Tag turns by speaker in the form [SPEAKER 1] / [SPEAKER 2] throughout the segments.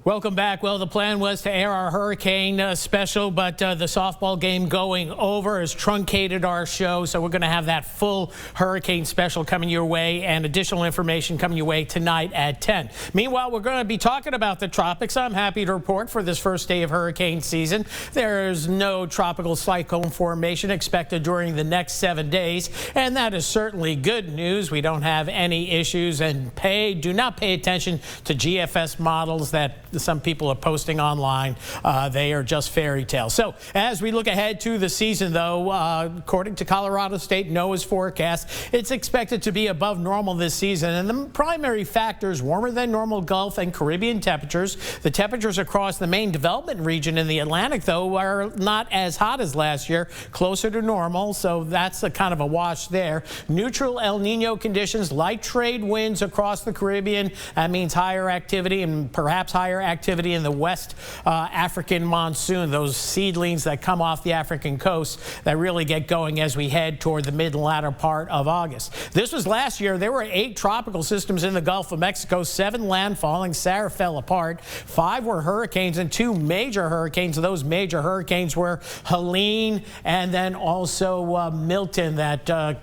[SPEAKER 1] Welcome back. Well, the plan was to air our hurricane special, but the softball game going over has truncated our show. So we're going to have that full hurricane special coming your way and additional information coming your way tonight at 10. Meanwhile, we're going to be talking about the tropics. I'm happy to report for this first day of hurricane season, there's no tropical cyclone formation expected during the next 7 days. And that is certainly good news. We don't have any issues, and do not pay attention to GFS models that some people are posting online. They are just fairy tales. So as we look ahead to the season, though, according to Colorado State NOAA's forecast, it's expected to be above normal this season. And the primary factors: warmer than normal Gulf and Caribbean temperatures. The temperatures across the main development region in the Atlantic, though, are not as hot as last year, closer to normal. So that's a kind of a wash there. Neutral El Nino conditions, light trade winds across the Caribbean. That means higher activity and perhaps higher activity in the West African monsoon, those seedlings that come off the African coast that really get going as we head toward the mid and latter part of August. This was last year. There were 8 tropical systems in the Gulf of Mexico, 7 landfalling. Sarah fell apart. 5 were hurricanes and 2 major hurricanes. Those major hurricanes were Helene and then also Milton that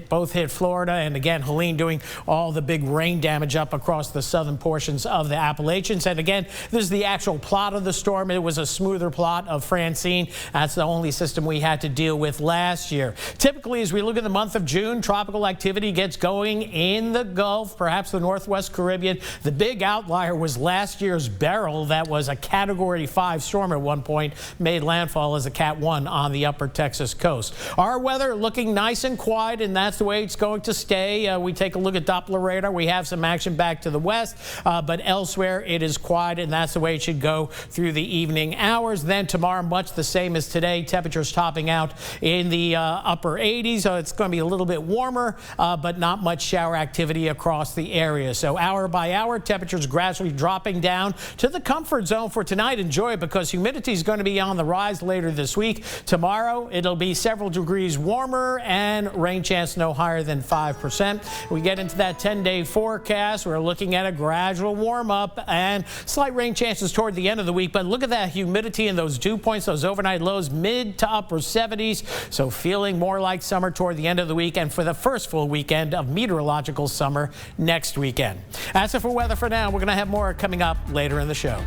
[SPEAKER 1] both hit Florida, and again Helene doing all the big rain damage up across the southern portions of the Appalachians. And again, this is the actual plot of the storm. It was a smoother plot of Francine. That's the only system we had to deal with last year. Typically, as we look at the month of June, tropical activity gets going in the Gulf, perhaps the Northwest Caribbean. The big outlier was last year's Beryl. That was a Category 5 storm at one point, made landfall as a Cat 1 on the upper Texas coast. Our weather looking nice and quiet, and that's the way it's going to stay. We take a look at Doppler radar. We have some action back to the west, but elsewhere it is quiet, and that's the way it should go through the evening hours. Then tomorrow, much the same as today, temperatures topping out in the upper 80s. So it's going to be a little bit warmer, but not much shower activity across the area. So hour by hour, temperatures gradually dropping down to the comfort zone for tonight. Enjoy it, because humidity is going to be on the rise later this week. Tomorrow, it'll be several degrees warmer, and rain chance no higher than 5%. We get into that 10-day forecast. We're looking at a gradual warm up and slight rain chances toward the end of the week. But look at that humidity and those dew points, those overnight lows, mid to upper 70s. So feeling more like summer toward the end of the week, and for the first full weekend of meteorological summer next weekend. That's it for weather for now. We're going to have more coming up later in the show.